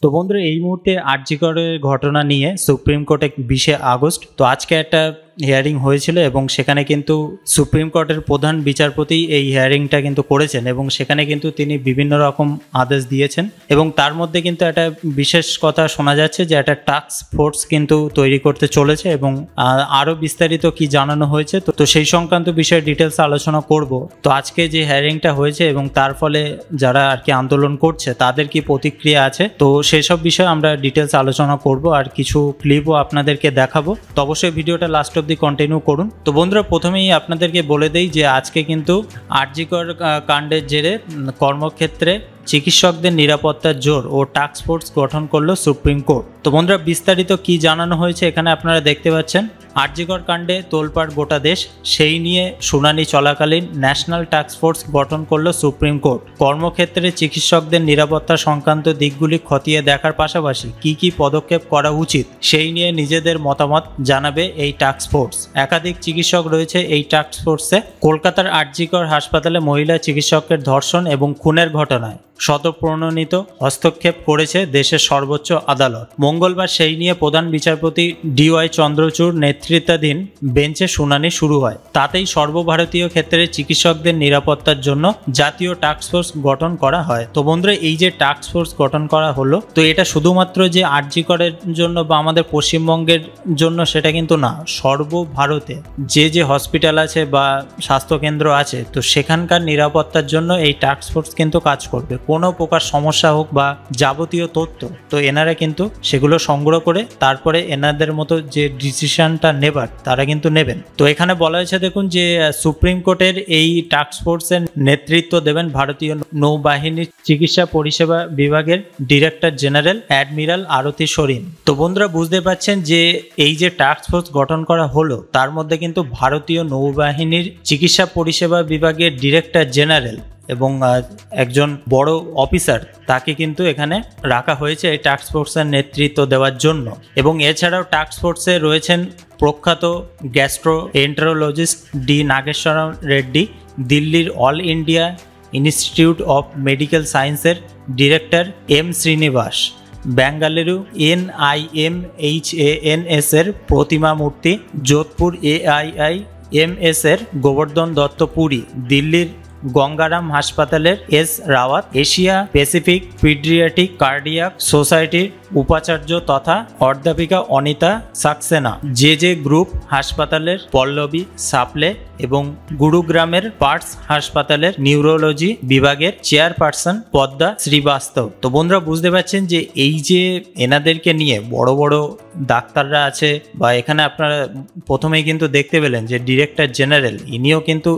তো বন্ধুরা এই মুহূর্তে আরজি করের ঘটনা নিয়ে সুপ্রিম কোর্টে 20শে আগস্ট তো আজকে একটা হিয়ারিং হয়েছিল এবং সেখানে কিন্তু সুপ্রিম কোর্টের প্রধান বিচারপতি এই হিয়ারিংটা কিন্তু করেছেন এবং সেখানে কিন্তু তিনি বিভিন্ন রকম আদেশ দিয়েছেন এবং তার মধ্যে কিন্তু একটা বিশেষ কথা শোনা যাচ্ছে যে একটা টাস্ক ফোর্স কিন্তু তৈরি করতে চলেছে এবং আরও বিস্তারিত কি জানানো হয়েছে তো সেই সংক্রান্ত বিষয়ে ডিটেলস আলোচনা করব। তো আজকে যে হিয়ারিংটা হয়েছে এবং তার ফলে যারা আর কি আন্দোলন করছে তাদের কি প্রতিক্রিয়া আছে, তো সেসব বিষয়ে আমরা ডিটেলস আলোচনা করব আর কিছু ক্লিপও আপনাদেরকে দেখাবো। তো অবশ্যই ভিডিওটা লাস্ট অব্দি কন্টিনিউ করুন। তো বন্ধুরা প্রথমেই আপনাদেরকে বলে দেই যে আজকে কিন্তু আরজি কর কাণ্ডের জেরে কর্মক্ষেত্রে চিকিৎসকদের নিরাপত্তার জোর ও টাস্ক ফোর্স গঠন করলো সুপ্রিম কোর্ট। তো বন্ধুরা বিস্তারিত কি জানানো হয়েছে এখানে আপনারা দেখতে পাচ্ছেন। আরজি কর কাণ্ডে তোলপাড় গোটা দেশ, সেই নিয়ে শুনানি চলাকালীন ন্যাশনাল টাস্ক ফোর্স গঠন করলো সুপ্রিম কোর্ট। কর্মক্ষেত্রে চিকিৎসকদের নিরাপত্তা সংক্রান্ত দিকগুলি খতিয়ে দেখার পাশাপাশি কি কি পদক্ষেপ করা উচিত সেই নিয়ে নিজেদের মতামত জানাবে এই টাস্ক ফোর্স। একাধিক চিকিৎসক রয়েছে এই টাস্ক ফোর্সে। কলকাতার আরজি কর হাসপাতালে মহিলা চিকিৎসকের ধর্ষণ এবং খুনের ঘটনায় স্বতঃপ্রণোদিত হস্তক্ষেপ করেছে দেশের সর্বোচ্চ আদালত। মঙ্গলবার সেই নিয়ে প্রধান বিচারপতি DY চন্দ্রচূড় নেতৃত্বাধীন বেঞ্চে শুনানি শুরু হয়। তাতেই সর্বভারতীয় ক্ষেত্রে চিকিৎসকদের নিরাপত্তার জন্য জাতীয় টাস্ক ফোর্স গঠন করা হয়। তো বন্ধুরা এই যে টাস্ক ফোর্স গঠন করা হলো, তো এটা শুধুমাত্র যে আরজি করের জন্য বা আমাদের পশ্চিমবঙ্গের জন্য সেটা কিন্তু না, সর্বভারতে যে হসপিটাল আছে বা স্বাস্থ্যকেন্দ্র আছে তো সেখানকার নিরাপত্তার জন্য এই টাস্ক ফোর্স কিন্তু কাজ করবে। কোনো প্রকার সমস্যা হোক বা যাবতীয় তথ্য তো এনারা কিন্তু সেগুলো সংগ্রহ করে তারপরে এনাদের মতো যে ডিসিশনটা নেবার তারা কিন্তু নেবেন। তো এখানে বলা হয়েছে দেখুন যে সুপ্রিম কোর্টের এই টাস্ক ফোর্সের নেতৃত্ব দেবেন ভারতীয় নৌবাহিনীর চিকিৎসা পরিষেবা বিভাগের ডিরেক্টর জেনারেল অ্যাডমিরাল আরতি সোরেন। তো বন্ধুরা বুঝতে পারছেন যে এই যে টাস্ক ফোর্স গঠন করা হলো তার মধ্যে কিন্তু ভারতীয় নৌবাহিনীর চিকিৎসা পরিষেবা বিভাগের ডিরেক্টর জেনারেল এবং একজন বড় অফিসার তাকে কিন্তু এখানে রাখা হয়েছে এই টাস্ক ফোর্সের নেতৃত্ব দেওয়ার জন্য। এবং এছাড়াও টাস্ক ফোর্সে রয়েছেন প্রখ্যাত গ্যাস্ট্রোএন্টারোলজিস্ট ডি নাগেশ্বর রেড্ডি, দিল্লির All India Institute of Medical সায়েন্সের director M Srinivas, Bengaluru NIMHANS এর প্রতিমা মূর্তি, যোধপুর AIIMS এর গোবর্ধন দত্ত পুরী, দিল্লির গঙ্গারাম হাসপাতালের S Rawat, Asia Pacific paediatric cardiac সোসাইটির উপাচার্য তথা অধ্যাপিকা অনিতা সাক্সেনা, যে গ্রুপ হাসপাতালের পল্লবী সাপলে এবং গুরুগ্রামের পার্টস হাসপাতালের নিউরোলজি বিভাগের চেয়ারপারসন পদ্মা শ্রীবাস্তব। তো বন্ধুরা বুঝতে পারছেন যে এই যে এনাদেরকে নিয়ে বড় বড় ডাক্তাররা আছে বা এখানে আপনারা প্রথমেই কিন্তু দেখতে পেলেন যে ডিরেক্টর জেনারেল ইনিও কিন্তু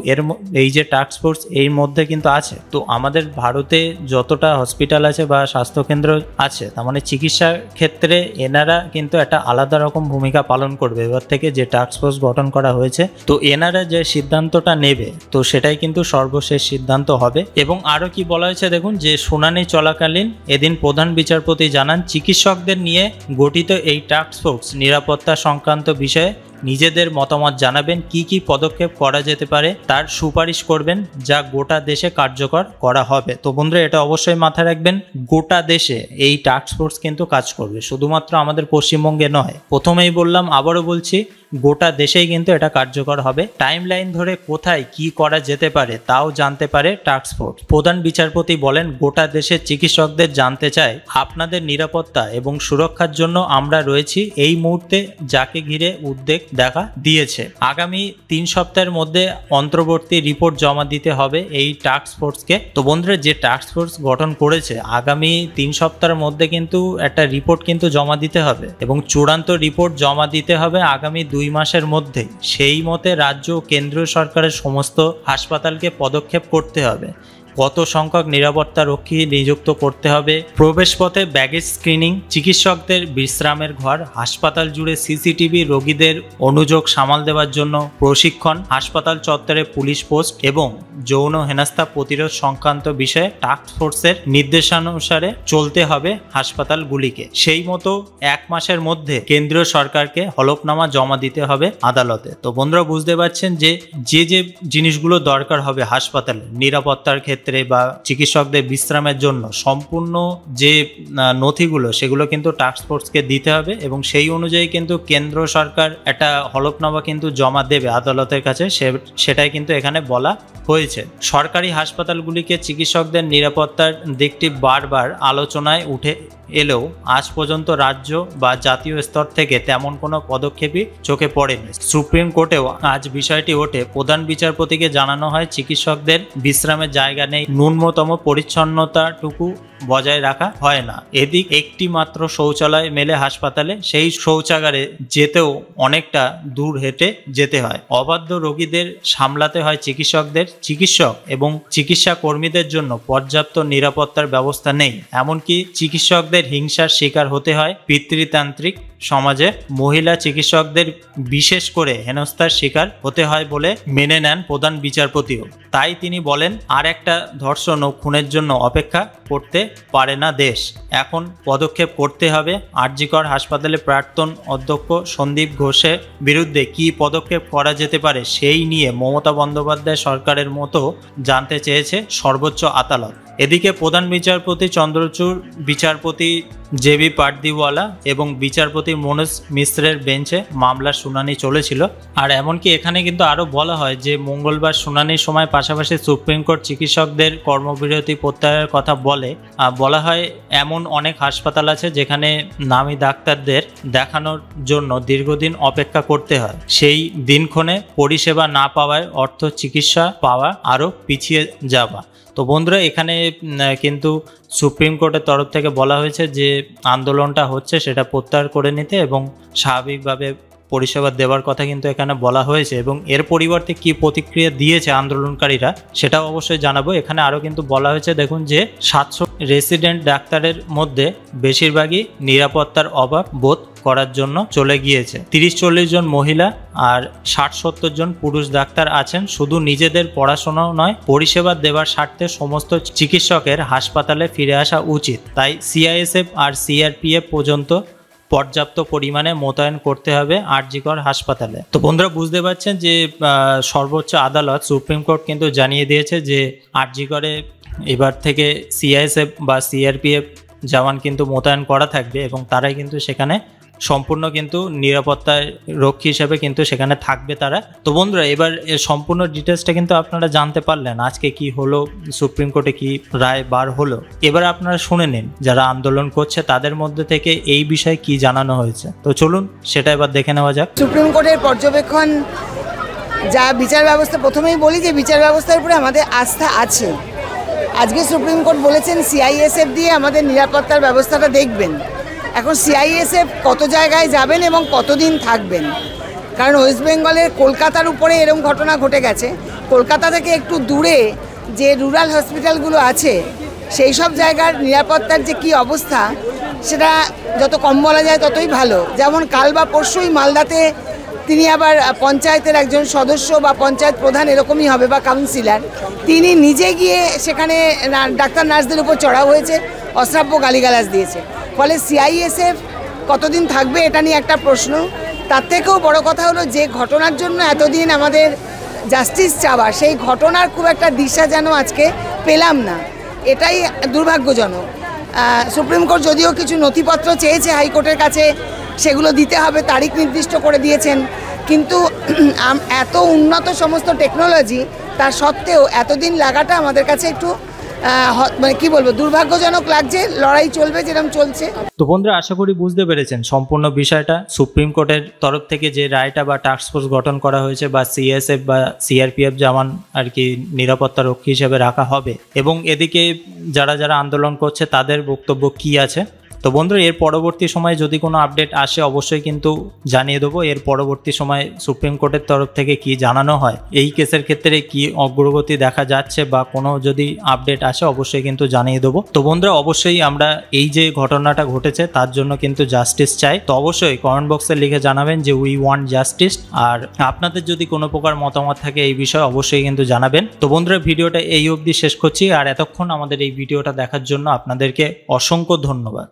এই যে টাস্ক ফোর্স এর মধ্যে কিন্তু আছে। তো আমাদের ভারতে যতটা হসপিটাল আছে বা স্বাস্থ্যকেন্দ্র আছে তার মানে চিকিৎসা ক্ষেত্রে এনারা কিন্তু একটা আলাদা রকম ভূমিকা পালন করবে এবার থেকে যে টাস্ক ফোর্স গঠন করা হয়েছে। তো এনারা যে সিদ্ধান্তটা নেবে তো সেটাই কিন্তু সর্বশেষ সিদ্ধান্ত হবে। এবং আরও কি বলা হয়েছে দেখুন যে শুনানি চলাকালীন এদিন প্রধান বিচারপতি জানান চিকিৎসকদের নিয়ে গঠিত এই টাস্ক ফোর্স নিরাপত্তা সংক্রান্ত বিষয়ে নিজেদের মতামত জানাবেন, কি কি পদক্ষেপ করা যেতে পারে তার সুপারিশ করবেন যা গোটা দেশে কার্যকর করা হবে। তো বন্ধুরা এটা অবশ্যই মাথায় রাখবেন, গোটা দেশে এই টাস্ক ফোর্স কিন্তু কাজ করবে, শুধুমাত্র আমাদের পশ্চিমবঙ্গে নয়। প্রথমেই বললাম আবারও বলছি গোটা দেশেই কিন্তু এটা কার্যকর হবে। টাইমলাইন ধরে কোথায় কি করা যেতে পারে তাও জানতে পারে টাস্ক ফোর্স। প্রধান বিচারপতি বলেন গোটা দেশের চিকিৎসকদের জানতে চায় আপনাদের নিরাপত্তা এবং সুরক্ষার জন্য আমরা রয়েছি। এই মুহূর্তে যাকে ঘিরে উদ্বেগ দেখা দিয়েছে আগামী 3 সপ্তাহের মধ্যে অন্তর্বর্তী রিপোর্ট জমা দিতে হবে এই টাস্ক ফোর্সকে। তো বন্ধুরা যে টাস্ক ফোর্স গঠন করেছে আগামী 3 সপ্তাহের মধ্যে কিন্তু একটা রিপোর্ট কিন্তু জমা দিতে হবে এবং চূড়ান্ত রিপোর্ট জমা দিতে হবে আগামী 2 মাসের মধ্যে। সেই মতে রাজ্য ও কেন্দ্রীয় সরকারের সমস্ত হাসপাতালকে পদক্ষেপ করতে হবে। কত সংখ্যক নিরাপত্তা রক্ষী নিযুক্ত করতে হবে, প্রবেশপথে ব্যাগেজ স্ক্রিনিং, চিকিৎসকদের বিশ্রামের ঘর, হাসপাতাল জুড়ে সিসিটিভি, রোগীদের অনুযোগ সামাল দেওয়ার জন্য প্রশিক্ষণ, হাসপাতাল চত্বরে পুলিশ পোস্ট এবং যৌন হেনস্থা প্রতিরোধ সংক্রান্ত বিষয়ে টাস্ক ফোর্সের নির্দেশানুসারে চলতে হবে হাসপাতালগুলিকে। সেই মতো 1 মাসের মধ্যে কেন্দ্রীয় সরকারকে হলফনামা জমা দিতে হবে আদালতে। তো বন্ধুরা বুঝতে পারছেন যে জিনিসগুলো দরকার হবে হাসপাতালে নিরাপত্তার ক্ষেত্রে ক্ষেত্রে বা চিকিৎসকদের বিশ্রামের জন্য সম্পূর্ণ যে নথিগুলো সেগুলো কিন্তু টাস্ক ফোর্সকে দিতে হবে এবং সেই অনুযায়ী কিন্তু কেন্দ্র সরকার একটা হলফনামা কিন্তু জমা দেবে আদালতের কাছে, সেটাই কিন্তু এখানে বলা হয়েছে। সরকারি হাসপাতালগুলিকে চিকিৎসকদের নিরাপত্তার দিকটি বারবার আলোচনায় উঠে এলেও আজ পর্যন্ত রাজ্য বা জাতীয় স্তর থেকে তেমন কোনো পদক্ষেপই চোখে পড়েনি। সুপ্রিম কোর্টেও আজ বিষয়টি ওঠে। প্রধান বিচারপতিকে জানানো হয় চিকিৎসকদের বিশ্রামের জায়গা নেই, ন্যূনতম পরিচ্ছন্নতাটুকু বজায় রাখা হয় না। এদিক একটি মাত্র শৌচালয় মেলে হাসপাতালে, সেই শৌচাগারে যেতেও অনেকটা দূর হেঁটে যেতে হয়। অবাধ্য রোগীদের সামলাতে হয় চিকিৎসকদের। চিকিৎসক এবং চিকিৎসা কর্মীদের জন্য পর্যাপ্ত নিরাপত্তার ব্যবস্থা নেই। এমনকি চিকিৎসকদের হিংসার শিকার হতে হয়। পিতৃতান্ত্রিক সমাজে মহিলা চিকিৎসকদের বিশেষ করে হেনস্থার শিকার হতে হয় বলে মেনে নেন প্রধান বিচারপতিও। তাই তিনি বলেন, আর একটা ধর্ষণ ও খুনের জন্য অপেক্ষা করতে পারে না দেশ, এখন পদক্ষেপ করতে হবে। আরজিকর হাসপাতালে প্রাক্তন অধ্যক্ষ সন্দীপ ঘোষের বিরুদ্ধে কী পদক্ষেপ করা যেতে পারে সেই নিয়ে মমতা বন্দ্যোপাধ্যায় সরকারের মতো জানতে চেয়েছে সর্বোচ্চ আদালত। এদিকে প্রধান বিচারপতি চন্দ্রচূড়, বিচারপতি জেবি পাটদিওয়ালা এবং বিচারপতি মনোজ মিশ্রের বেঞ্চে মামলার শুনানি চলেছিল। আর এমনকি এখানে কিন্তু আরও বলা হয় যে মঙ্গলবার শুনানির সময় পাশাপাশি সুপ্রিম কোর্ট চিকিৎসকদের কর্মবিরতি প্রত্যাহারের কথা বলা হয় এমন অনেক হাসপাতাল আছে যেখানে নামী ডাক্তারদের দেখানোর জন্য দীর্ঘদিন অপেক্ষা করতে হয়। সেই দিনক্ষণে পরিষেবা না পাওয়ায় অর্থ চিকিৎসা পাওয়া আরও পিছিয়ে যাওয়া। তো বন্ধুরা, এখানে কিন্তু সুপ্রিম কোর্টের তরফ থেকে বলা হয়েছে যে আন্দোলনটা হচ্ছে সেটা প্রত্যাহার করে নিতে এবং স্বাভাবিকভাবে পরিষেবা দেওয়ার কথা কিন্তু এখানে বলা হয়েছে এবং এর পরিবর্তে কি প্রতিক্রিয়া দিয়েছে আন্দোলনকারীরা সেটাও অবশ্যই জানাবো। এখানে আরও কিন্তু বলা হয়েছে, দেখুন যে 700 রেসিডেন্ট ডাক্তারের মধ্যে বেশিরভাগই নিরাপত্তার অভাব বোধ করার জন্য চলে গিয়েছে। 30-40 জন মহিলা আর 60-70 জন পুরুষ ডাক্তার আছেন। শুধু নিজেদের পড়াশোনাও নয়, পরিষেবা দেওয়ার স্বার্থে সমস্ত চিকিৎসকের হাসপাতালে ফিরে আসা উচিত। তাই সিআইএসএফ আর সিআরপিএফ পর্যন্ত পর্যাপ্ত পরিমাণে মোতায়েন করতে হবে আরজিকর হাসপাতালে। তো বন্ধুরা, বুঝতে পারছেন যে সর্বোচ্চ আদালত সুপ্রিম কোর্ট কিন্তু জানিয়ে দিয়েছে যে আরজিকরে এবার থেকে সিআইএসএফ বা সিআরপিএফ জওয়ান কিন্তু মোতায়েন করা থাকবে এবং তারাই কিন্তু সেখানে সম্পূর্ণ কিন্তু নিরাপত্তার রক্ষী হিসেবে কিন্তু সেখানে থাকবে তারা। তো বন্ধুরা, এবার এর সম্পূর্ণ ডিটেলসটা কিন্তু আপনারা জানতে পারলেন আজকে কি হলো, সুপ্রিম কোর্টে কি রায় বার হলো। এবার আপনারা শুনে নিন যারা আন্দোলন করছে তাদের মধ্যে থেকে এই বিষয়ে কি জানানো হয়েছে। তো চলুন সেটা এবার দেখে নেওয়া যাক। সুপ্রিম কোর্টের পর্যবেক্ষণ যা বিচার ব্যবস্থা, প্রথমেই বলি যে বিচার ব্যবস্থার উপরে আমাদের আস্থা আছে। আজকে সুপ্রিম কোর্ট বলেছেন সিআইএসএফ দিয়ে আমাদের নিরাপত্তার ব্যবস্থাটা দেখবেন। এখন সিআইএসএফ কত জায়গায় যাবেন এবং কতদিন থাকবেন, কারণ ওয়েস্ট বেঙ্গলের কলকাতার উপরে এরকম ঘটনা ঘটে গেছে। কলকাতা থেকে একটু দূরে যে রুরাল হসপিটালগুলো আছে সেই সব জায়গার নিরাপত্তার যে কী অবস্থা সেটা যত কম বলা যায় ততই ভালো। যেমন কাল বা পরশুই মালদাতে তিনি আবার পঞ্চায়েতের একজন সদস্য বা পঞ্চায়েত প্রধান এরকমই হবে বা কাউন্সিলর, তিনি নিজে গিয়ে সেখানে ডাক্তার নার্সদের উপর চড়াও হয়েছে, অশ্রাব্য গালিগালাজ দিয়েছে। ফলে সিআইএসএফ কতদিন থাকবে এটা নিয়ে একটা প্রশ্ন। তার থেকেও বড় কথা হলো যে ঘটনার জন্য এতদিন আমাদের জাস্টিস চাওয়া, সেই ঘটনার খুব একটা দিশা যেন আজকে পেলাম না, এটাই দুর্ভাগ্যজনক। সুপ্রিম কোর্ট যদিও কিছু নথিপত্র চেয়েছে হাইকোর্টের কাছে, সেগুলো দিতে হবে, তারিখ নির্দিষ্ট করে দিয়েছেন, কিন্তু এত উন্নত সমস্ত টেকনোলজি তার সত্ত্বেও এতদিন লাগাটা আমাদের কাছে একটু মানে কি বলবো, দুর্ভাগ্যজনক লাগছে। লড়াই চলবে যেরকম চলছে। তো বন্ধুরা, আশা করি বুঝতে পেরেছেন সম্পূর্ণ বিষয়টা। সুপ্রিম কোর্টের তরফ থেকে যে রায়টা বা টাস্ক ফোর্স গঠন করা হয়েছে বা সিএসএফ বা সিআরপিএফ জওয়ান আর কি নিরাপত্তা রক্ষী হিসেবে রাখা হবে এবং এদিকে যারা যারা আন্দোলন করছে তাদের বক্তব্য কি আছে। তো বন্ধুরা, এর পরবর্তী সময়ে যদি কোনো আপডেট আসে অবশ্যই কিন্তু জানিয়ে দেবো। এর পরবর্তী সময় সুপ্রিম কোর্টের তরফ থেকে কি জানানো হয়, এই কেসের ক্ষেত্রে কি অগ্রগতি দেখা যাচ্ছে বা কোনো যদি আপডেট আসে অবশ্যই কিন্তু জানিয়ে দেবো। তো বন্ধুরা, অবশ্যই আমরা এই যে ঘটনাটা ঘটেছে তার জন্য কিন্তু জাস্টিস চাই। তো অবশ্যই কমেন্ট বক্সে লিখে জানাবেন যে উই ওয়ান্ট জাস্টিস। আর আপনাদের যদি কোনো প্রকার মতামত থাকে এই বিষয়ে অবশ্যই কিন্তু জানাবেন। তো বন্ধুরা, ভিডিওটা এই অবধি শেষ করছি। আর এতক্ষণ আমাদের এই ভিডিওটা দেখার জন্য আপনাদেরকে অসংখ্য ধন্যবাদ।